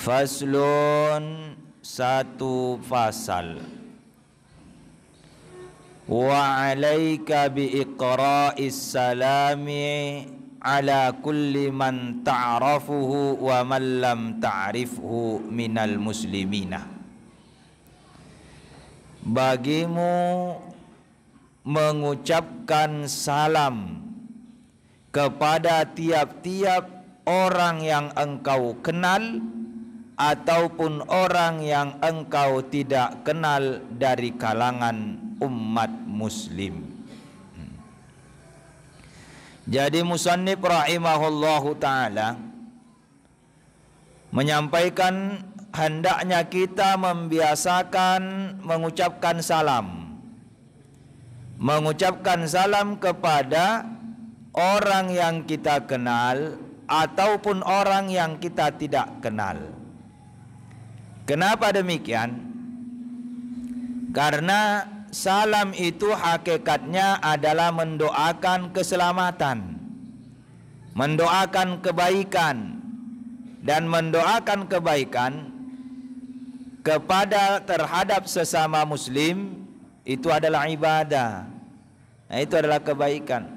Faslun, satu fasal. Wa alaika bi iqra'is salami ala kulli man ta'rafuhu wa man lam ta'rifhu minal muslimina. Bagimu mengucapkan salam kepada tiap-tiap orang yang engkau kenal ataupun orang yang engkau tidak kenal dari kalangan umat muslim. Jadi musannif rahimahullahu ta'ala menyampaikan hendaknya kita membiasakan mengucapkan salam. Mengucapkan salam kepada orang yang kita kenal ataupun orang yang kita tidak kenal. Kenapa demikian? Karena salam itu hakikatnya adalah mendoakan keselamatan, mendoakan kebaikan, dan mendoakan kebaikan kepada terhadap sesama muslim itu adalah ibadah. Nah, itu adalah kebaikan.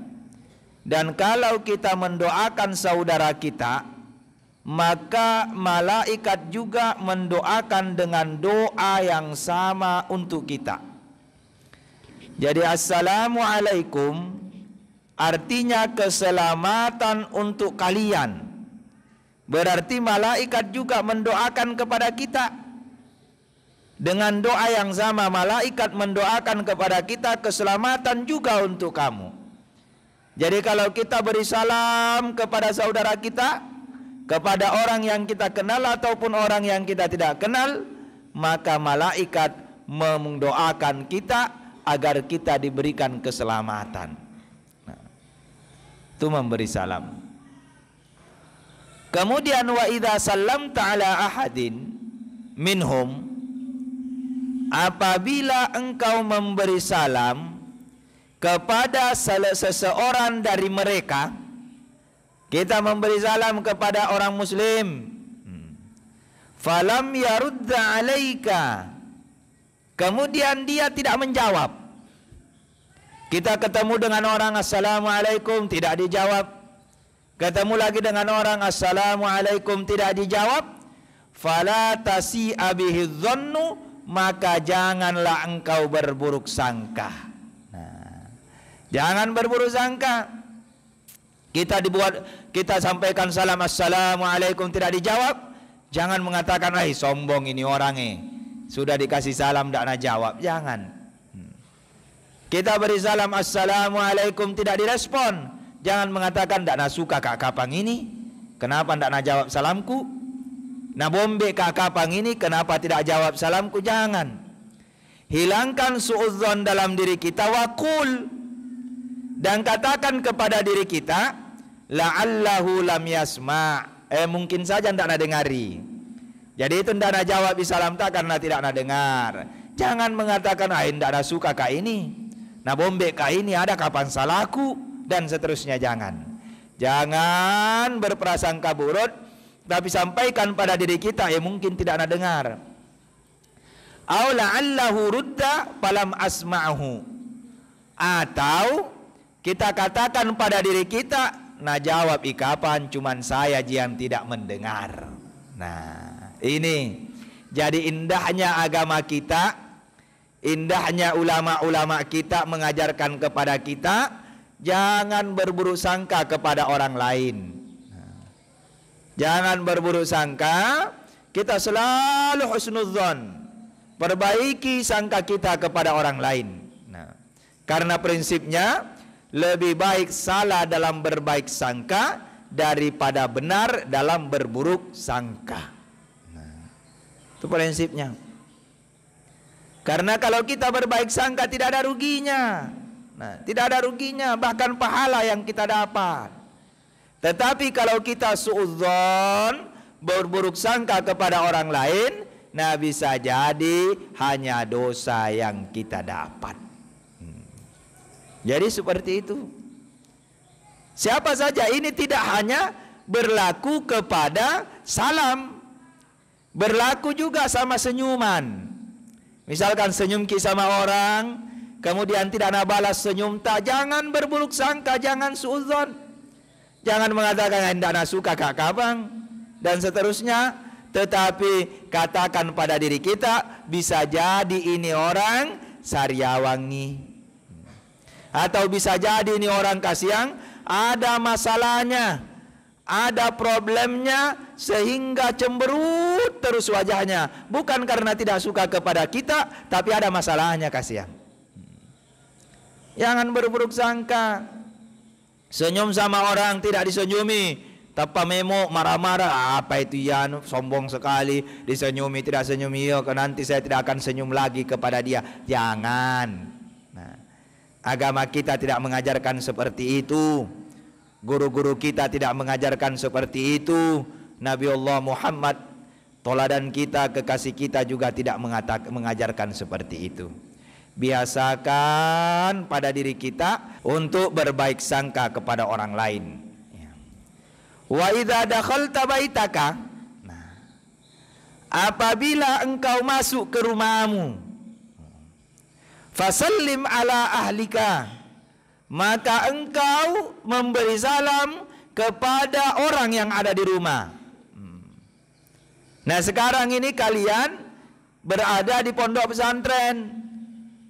Dan kalau kita mendoakan saudara kita, maka malaikat juga mendoakan dengan doa yang sama untuk kita. Jadi assalamualaikum artinya keselamatan untuk kalian. Berarti malaikat juga mendoakan kepada kita. Dengan doa yang sama, malaikat mendoakan kepada kita keselamatan juga untuk kamu. Jadi kalau kita beri salam kepada saudara kita, kepada orang yang kita kenal ataupun orang yang kita tidak kenal, maka malaikat mendoakan kita agar kita diberikan keselamatan. Nah, itu memberi salam. Kemudian wa idza sallamta ala ahadin minhum, apabila engkau memberi salam kepada seseorang dari mereka, kita memberi salam kepada orang muslim, falam yarudda alaika, kemudian dia tidak menjawab. Kita ketemu dengan orang assalamualaikum, tidak dijawab. Ketemu lagi dengan orang assalamualaikum, tidak dijawab. Fala tasi'a bihi dhannu, maka janganlah engkau berburuk sangka. Nah, jangan berburuk sangka. Kita sampaikan salam assalamualaikum, tidak dijawab, jangan mengatakan sombong ini orangnya, sudah dikasih salam tidak nak jawab. Jangan. Kita beri salam assalamualaikum, tidak direspon, jangan mengatakan tidak nak suka kak kapang ini, kenapa tidak nak jawab salamku. Nah bombe kak kapang ini, kenapa tidak jawab salamku. Jangan. Hilangkan suudzon dalam diri kita, wakul, dan katakan kepada diri kita, la'allahu lam yasma', mungkin saja tidak nak dengari. Jadi itu tidak nak jawab di salam tak karena tidak nak dengar. Jangan mengatakan tidak nak suka kak ini, nah bombe kak ini, ada kapan salahku, dan seterusnya. Jangan berprasangka buruk, tapi sampaikan pada diri kita, mungkin tidak nak dengar. Au la'allahu rudda falam asma'hu, atau kita katakan pada diri kita, nah jawab ikapan, cuman saya yang tidak mendengar. Nah ini jadi indahnya agama kita, indahnya ulama-ulama kita mengajarkan kepada kita, jangan berburuk sangka kepada orang lain. Jangan berburuk sangka, kita selalu husnudzon, perbaiki sangka kita kepada orang lain. Nah, karena prinsipnya lebih baik salah dalam berbaik sangka daripada benar dalam berburuk sangka. Nah, itu prinsipnya. Karena kalau kita berbaik sangka tidak ada ruginya. Nah, tidak ada ruginya, bahkan pahala yang kita dapat. Tetapi kalau kita suudzon, berburuk sangka kepada orang lain, nah bisa jadi hanya dosa yang kita dapat. Jadi seperti itu. Siapa saja, ini tidak hanya berlaku kepada salam, Berlaku juga sama senyuman. Misalkan senyum ki sama orang, kemudian tidak nak balas senyum tak, jangan berburuk sangka, jangan suudzon. Jangan mengatakan tidak nak suka kak kabang dan seterusnya. Tetapi katakan pada diri kita, bisa jadi ini orang sariawangi, atau bisa jadi ini orang kasiang ada masalahnya, ada problemnya, sehingga cemberut terus wajahnya. Bukan karena tidak suka kepada kita, tapi ada masalahnya, kasihan. Jangan berburuk sangka. Senyum sama orang tidak disenyumi, tanpa memo, marah-marah, apa itu ya, sombong sekali, disenyumi tidak senyumi, nanti saya tidak akan senyum lagi kepada dia. Jangan. Nah, agama kita tidak mengajarkan seperti itu. Guru-guru kita tidak mengajarkan seperti itu. Nabi Allah Muhammad, toladan kita, kekasih kita juga tidak mengajarkan seperti itu. Biasakan pada diri kita untuk berbaik sangka kepada orang lain. Wa idza dakhalta baitaka, nah, apabila engkau masuk ke rumahmu, fasallim ala ahlika, maka engkau memberi salam kepada orang yang ada di rumah. Nah, sekarang ini kalian berada di pondok pesantren,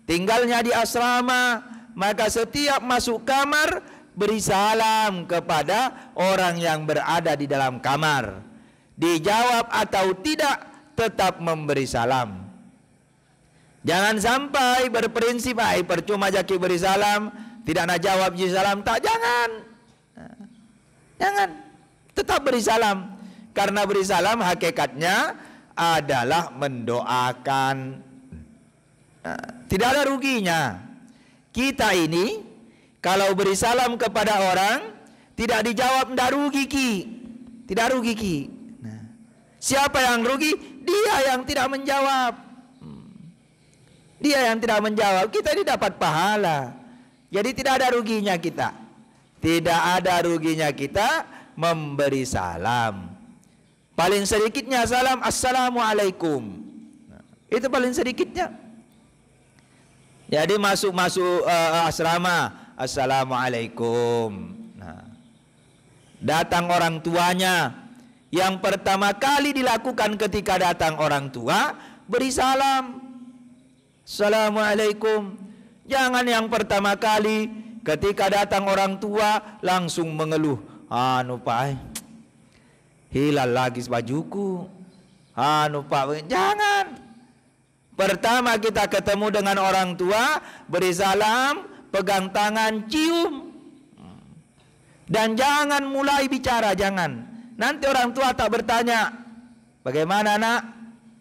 tinggalnya di asrama, maka setiap masuk kamar beri salam kepada orang yang berada di dalam kamar. Dijawab atau tidak, tetap memberi salam. Jangan sampai berprinsip, percuma jaki beri salam, tidak nak jawab ji salam tak, jangan. Jangan, tetap beri salam. Karena beri salam hakikatnya adalah mendoakan. Tidak ada ruginya. Kita ini kalau beri salam kepada orang tidak dijawab, tidak rugi ki, tidak rugi ki. Nah, siapa yang rugi? Dia yang tidak menjawab. Dia yang tidak menjawab. Kita ini dapat pahala. Jadi tidak ada ruginya kita. Tidak ada ruginya kita memberi salam. Paling sedikitnya salam assalamualaikum. Nah, itu paling sedikitnya. Jadi masuk asrama, assalamualaikum. Nah, datang orang tuanya, yang pertama kali dilakukan ketika datang orang tua, beri salam, assalamualaikum. Jangan yang pertama kali ketika datang orang tua langsung mengeluh, pak, hilal lagi bajuku, pak, jangan. Pertama kita ketemu dengan orang tua, beri salam, pegang tangan, cium. Dan jangan mulai bicara, jangan. Nanti orang tua tak bertanya, bagaimana nak?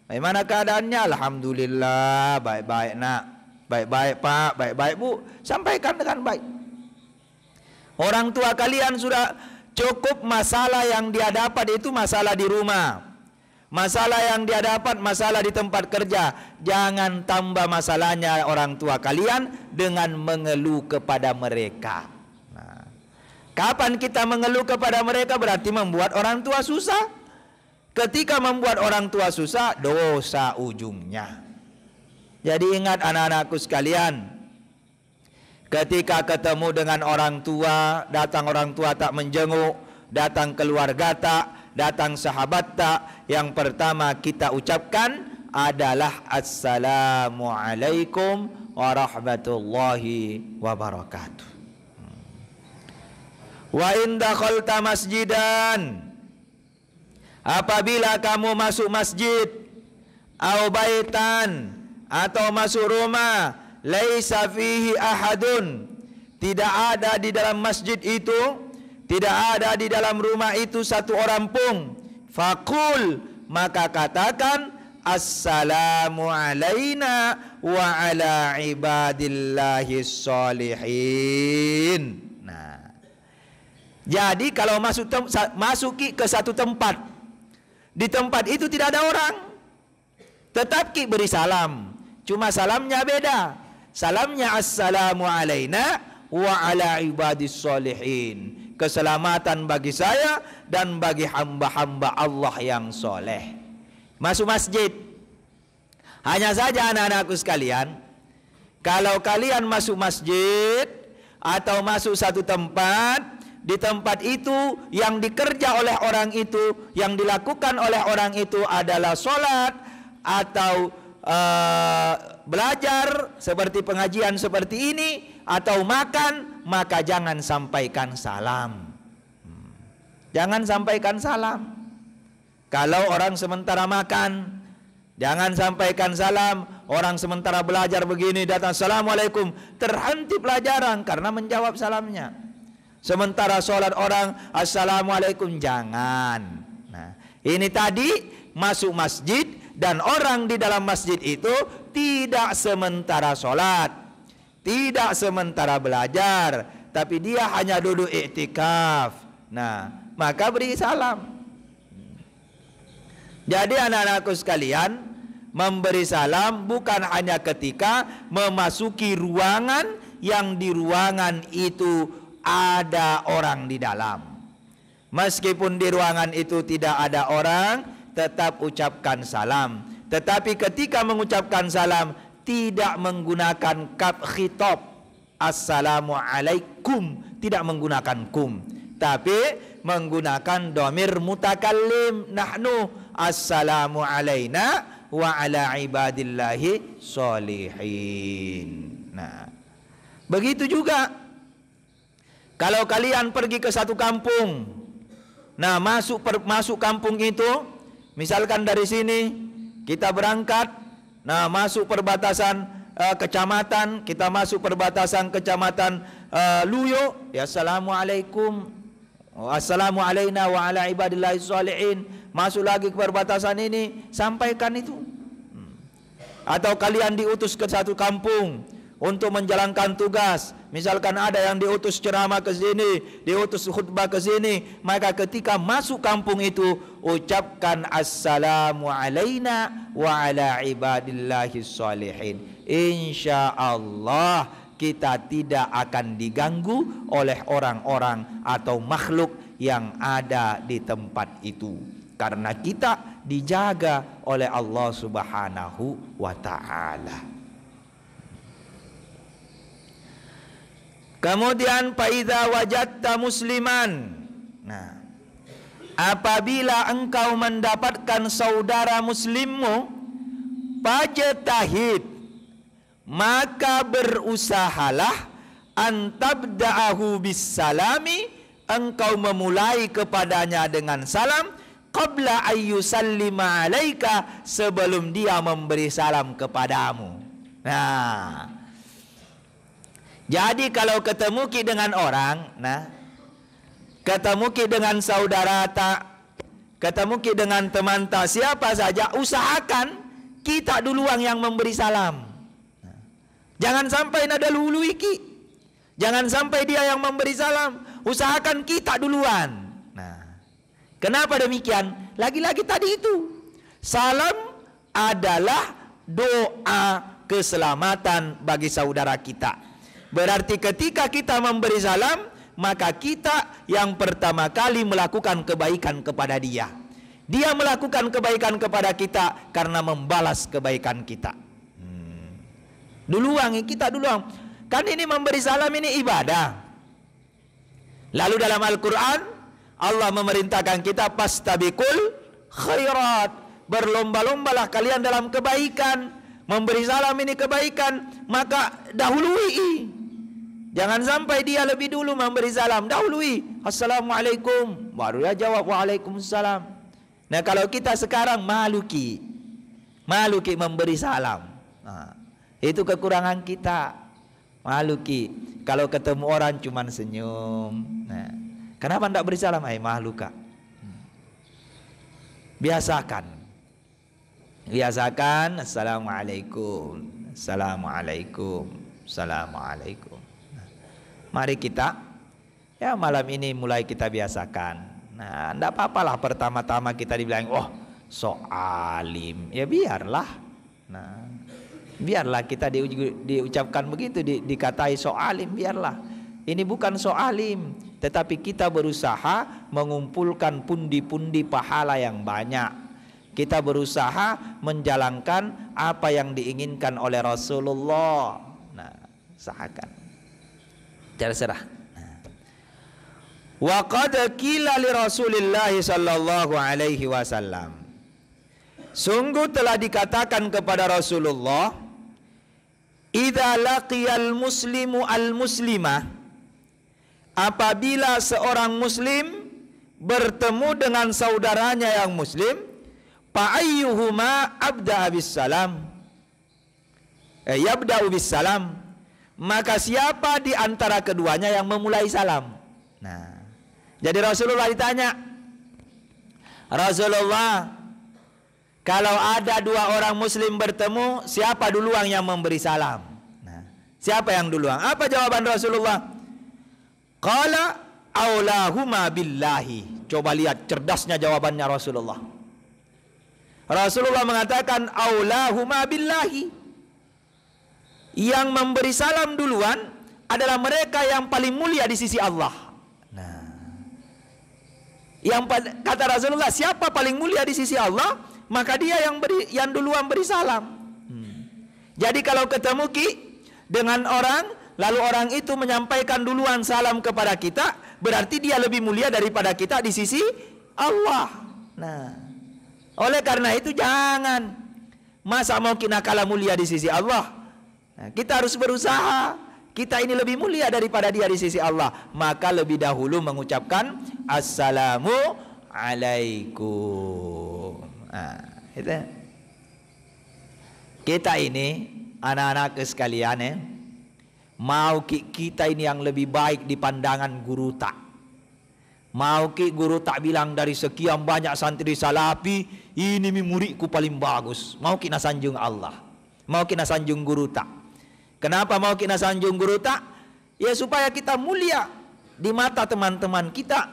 Bagaimana keadaannya? Alhamdulillah, baik-baik nak. Baik-baik pak, baik-baik bu. Sampaikan dengan baik. Orang tua kalian sudah cukup masalah yang dia dapat itu masalah di rumah. Masalah yang dia dapat masalah di tempat kerja. Jangan tambah masalahnya orang tua kalian dengan mengeluh kepada mereka. Nah, kapan kita mengeluh kepada mereka berarti membuat orang tua susah. Ketika membuat orang tua susah, dosa ujungnya. Jadi ingat anak-anakku sekalian, ketika ketemu dengan orang tua, datang orang tua tak menjenguk, datang keluarga tak, datang sahabat tak, yang pertama kita ucapkan adalah assalamualaikum warahmatullahi wabarakatuh. Wa in dakhalta masjidan, apabila kamu masuk masjid, au baitan, atau masuk rumah, laisa fihi ahadun, tidak ada di dalam masjid itu, tidak ada di dalam rumah itu satu orang pun, faqul, maka katakan assalamu alaina wa ala ibadillahis sholihin. Nah, jadi kalau masuki ke satu tempat, di tempat itu tidak ada orang, tetap ki beri salam, cuma salamnya beda. Salamnya assalamu alaina wa ala ibadis sholihin, keselamatan bagi saya dan bagi hamba-hamba Allah yang soleh. masuk masjid. Hanya saja anak-anakku sekalian, kalau kalian masuk masjid atau masuk satu tempat, di tempat itu yang dikerja oleh orang itu, yang dilakukan oleh orang itu adalah sholat atau belajar seperti pengajian seperti ini atau makan, maka jangan sampaikan salam. Jangan sampaikan salam. Kalau orang sementara makan, jangan sampaikan salam. Orang sementara belajar begini datang assalamualaikum, terhenti pelajaran karena menjawab salamnya. Sementara sholat orang assalamualaikum, jangan. Nah, ini tadi masuk masjid dan orang di dalam masjid itu tidak sementara sholat, tidak sementara belajar, tapi dia hanya duduk iktikaf. Nah, maka beri salam. Jadi anak-anakku sekalian, memberi salam bukan hanya ketika memasuki ruangan yang di ruangan itu ada orang di dalam. Meskipun di ruangan itu tidak ada orang, tetap ucapkan salam. Tetapi ketika mengucapkan salam, tidak menggunakan kaf khitab, assalamualaikum, tidak menggunakan kum, tapi menggunakan dhamir mutakallim, nahnu, assalamu alaina wa ala ibadillahi sholihin. Nah, begitu juga kalau kalian pergi ke satu kampung. Nah, masuk kampung itu, misalkan dari sini kita berangkat, nah masuk perbatasan kecamatan, kita masuk perbatasan kecamatan Luyo, ya assalamualaikum, assalamu alaina wa ala ibadillahi sholihin. Masuk lagi ke perbatasan ini, sampaikan itu. Atau kalian diutus ke satu kampung untuk menjalankan tugas, misalkan ada yang diutus ceramah ke sini, diutus khutbah ke sini, maka ketika masuk kampung itu ucapkan assalamu alaina wa ala ibadillahi sholihin. Insyaallah kita tidak akan diganggu oleh orang-orang atau makhluk yang ada di tempat itu, karena kita dijaga oleh Allah Subhanahu wa ta'ala. Kemudian faidza wajadta musliman. Nah, apabila engkau mendapatkan saudara muslimmu, fajtahid, maka berusahalah antabda'ahu bisalami, engkau memulai kepadanya dengan salam, qabla ayyusallima alaika, sebelum dia memberi salam kepadamu. Nah, jadi kalau ketemu ki dengan orang, nah, ketemu ki dengan saudara tak, ketemu ki dengan teman tak, siapa saja, usahakan kita duluan yang memberi salam. Nah, jangan sampai nada dului ki, jangan sampai dia yang memberi salam, usahakan kita duluan. Nah, kenapa demikian? Lagi-lagi tadi itu, salam adalah doa keselamatan bagi saudara kita. Berarti ketika kita memberi salam, maka kita yang pertama kali melakukan kebaikan kepada dia. Dia melakukan kebaikan kepada kita karena membalas kebaikan kita. Duluan, kita duluan. Kan ini memberi salam ini ibadah. Lalu dalam Al-Quran, Allah memerintahkan kita fastabiqul khairat, berlomba-lombalah kalian dalam kebaikan. Memberi salam ini kebaikan, maka dahului. Jangan sampai dia lebih dulu memberi salam, dahului assalamualaikum, baru dia jawab waalaikumsalam. Nah, kalau kita sekarang maluki memberi salam. Nah, itu kekurangan kita, maluki. Kalau ketemu orang cuman senyum. Nah, kenapa tidak beri salam? Mahluka. Biasakan assalamualaikum, assalamualaikum, assalamualaikum. Mari kita, ya malam ini mulai kita biasakan. Nah, enggak apa-apalah pertama-tama kita dibilang, oh so alim, ya biarlah. Nah, biarlah kita diucapkan begitu, dikatai so alim, biarlah. Ini bukan so alim, tetapi kita berusaha mengumpulkan pundi-pundi pahala yang banyak. Kita berusaha menjalankan apa yang diinginkan oleh Rasulullah. Nah, usahakan. Terserah. Wa qad qila li Rasulillah sallallahu alaihi wasallam. Sungguh telah dikatakan kepada Rasulullah, idza laqiyal muslimu al muslimah, apabila seorang muslim bertemu dengan saudaranya yang muslim, fa ayyuhuma abda bis salam, yabda'u bis salam, maka siapa di antara keduanya yang memulai salam. Nah, jadi Rasulullah ditanya, Rasulullah, kalau ada dua orang muslim bertemu, siapa duluan yang memberi salam? Nah, siapa yang duluan? Apa jawaban Rasulullah? Qala aulahuma billahi. Coba lihat cerdasnya jawabannya Rasulullah. Rasulullah mengatakan aulahuma billahi. Yang memberi salam duluan adalah mereka yang paling mulia di sisi Allah. Nah, kata Rasulullah, siapa paling mulia di sisi Allah, maka dia yang duluan beri salam. Jadi kalau ketemu dengan orang, lalu orang itu menyampaikan duluan salam kepada kita, berarti dia lebih mulia daripada kita di sisi Allah. Nah, oleh karena itu jangan, masa mau kita kalah mulia di sisi Allah. Nah, kita harus berusaha, kita ini lebih mulia daripada dia di sisi Allah, maka lebih dahulu mengucapkan assalamu alaikum. Nah, itu. Kita ini anak-anak sekalian, mau kita ini yang lebih baik di pandangan guru tak. Mau guru tak bilang dari sekian banyak santri salafi, ini muridku paling bagus. Mau kita sanjung Allah, mau kita sanjung guru tak. Kenapa mau kita sanjung guru tak? Ya supaya kita mulia di mata teman-teman kita.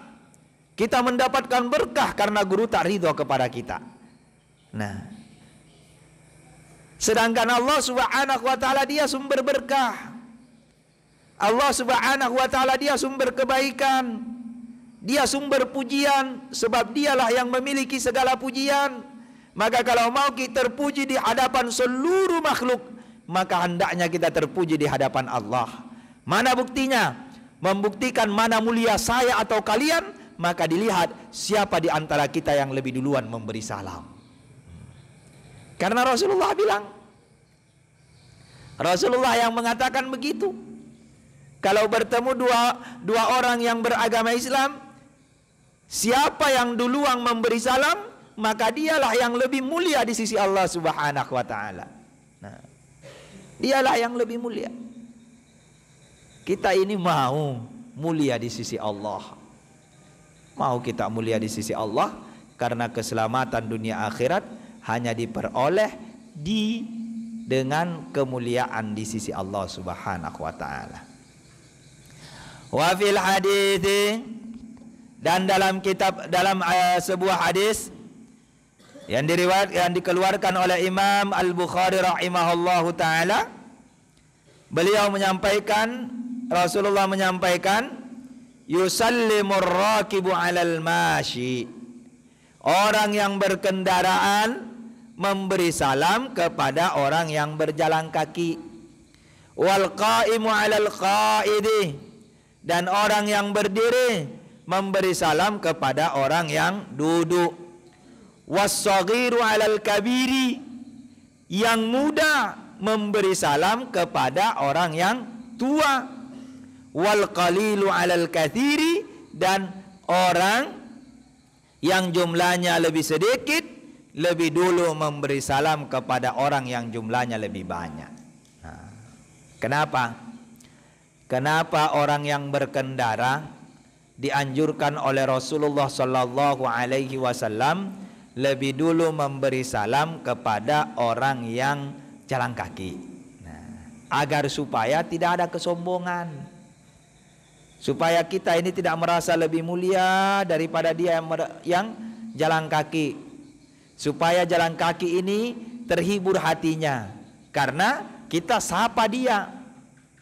Kita mendapatkan berkah karena guru tak ridho kepada kita. Nah, sedangkan Allah subhanahu wa ta'ala dia sumber berkah. Allah subhanahu wa ta'ala dia sumber kebaikan, dia sumber pujian, sebab dialah yang memiliki segala pujian. Maka kalau mau kita terpuji di hadapan seluruh makhluk, maka hendaknya kita terpuji di hadapan Allah. Mana buktinya? Membuktikan mana mulia saya atau kalian, maka dilihat siapa di antara kita yang lebih duluan memberi salam. Karena Rasulullah bilang, Rasulullah yang mengatakan begitu. Kalau bertemu dua orang yang beragama Islam, siapa yang duluan memberi salam, maka dialah yang lebih mulia di sisi Allah subhanahu wa ta'ala. Nah, dialah yang lebih mulia. Kita ini mau mulia di sisi Allah. Mau kita mulia di sisi Allah, karena keselamatan dunia akhirat hanya diperoleh dengan kemuliaan di sisi Allah subhanahu wa ta'ala. Wa fil hadits, dan dalam sebuah hadis yang dikeluarkan oleh Imam Al-Bukhari rahimahullahu taala, beliau menyampaikan, Rasulullah menyampaikan, yusallimur rakibu 'alal mashi. Orang yang berkendaraan memberi salam kepada orang yang berjalan kaki. Wal qaimu 'alal qaidi, dan orang yang berdiri memberi salam kepada orang yang duduk. Was-saghiru 'alal kabiri, yang muda memberi salam kepada orang yang tua. Wal qalilu 'alal katsiri, dan orang yang jumlahnya lebih sedikit lebih dulu memberi salam kepada orang yang jumlahnya lebih banyak. Nah, kenapa? Kenapa orang yang berkendara dianjurkan oleh Rasulullah sallallahu alaihi wasallam lebih dulu memberi salam kepada orang yang jalan kaki? Nah, agar supaya tidak ada kesombongan, supaya kita ini tidak merasa lebih mulia daripada dia yang jalan kaki, supaya jalan kaki ini terhibur hatinya karena kita sapa dia.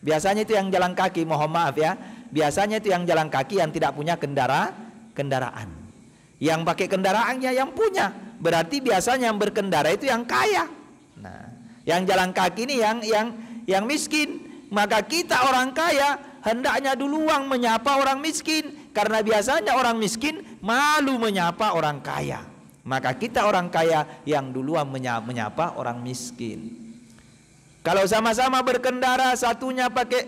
Biasanya itu yang jalan kaki, mohon maaf ya, biasanya itu yang jalan kaki yang tidak punya kendaraan. Yang pakai kendaraannya yang punya, berarti biasanya yang berkendara itu yang kaya. Nah, yang jalan kaki ini yang miskin. Maka kita orang kaya hendaknya duluan menyapa orang miskin, karena biasanya orang miskin malu menyapa orang kaya. Maka kita orang kaya yang duluan menyapa orang miskin. Kalau sama-sama berkendara, satunya pakai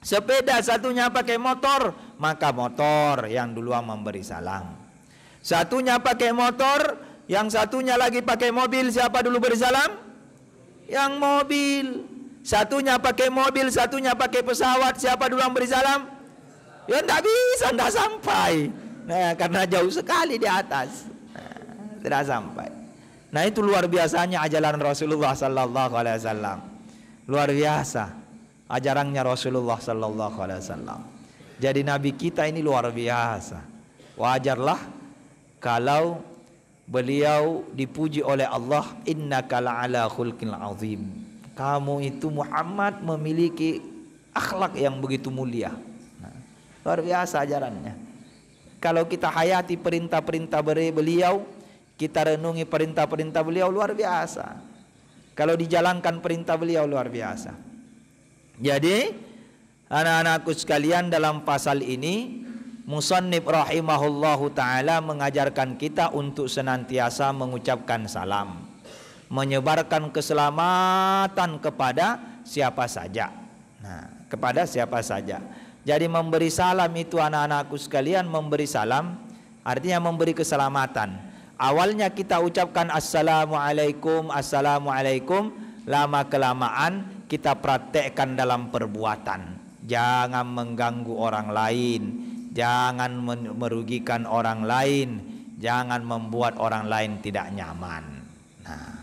sepeda, satunya pakai motor, maka motor yang duluan memberi salam. Satunya pakai motor, yang satunya lagi pakai mobil, siapa dulu beri salam? Yang mobil. Satunya pakai mobil, satunya pakai pesawat, siapa dulu yang beri salam? Ya enggak bisa, enggak sampai. Nah, karena jauh sekali di atas. Tidak sampai. Nah, itu luar biasanya ajaran Rasulullah sallallahu alaihi wasallam. Luar biasa ajarannya Rasulullah sallallahu alaihi wasallam. Jadi nabi kita ini luar biasa. Wajarlah kalau beliau dipuji oleh Allah, innaka la'ala khulqin azim. Kamu itu Muhammad memiliki akhlak yang begitu mulia. Nah, luar biasa ajarannya. Kalau kita hayati perintah-perintah beliau, kita renungi perintah-perintah beliau, luar biasa. Kalau dijalankan perintah beliau, luar biasa. Jadi anak-anakku sekalian, dalam pasal ini musannif rahimahullahu ta'ala mengajarkan kita untuk senantiasa mengucapkan salam, menyebarkan keselamatan kepada siapa saja. Nah, kepada siapa saja. Jadi memberi salam itu, anak-anakku sekalian, memberi salam artinya memberi keselamatan. Awalnya kita ucapkan assalamualaikum, assalamualaikum. Lama kelamaan kita praktekkan dalam perbuatan. Jangan mengganggu orang lain, jangan merugikan orang lain, jangan membuat orang lain tidak nyaman. Nah,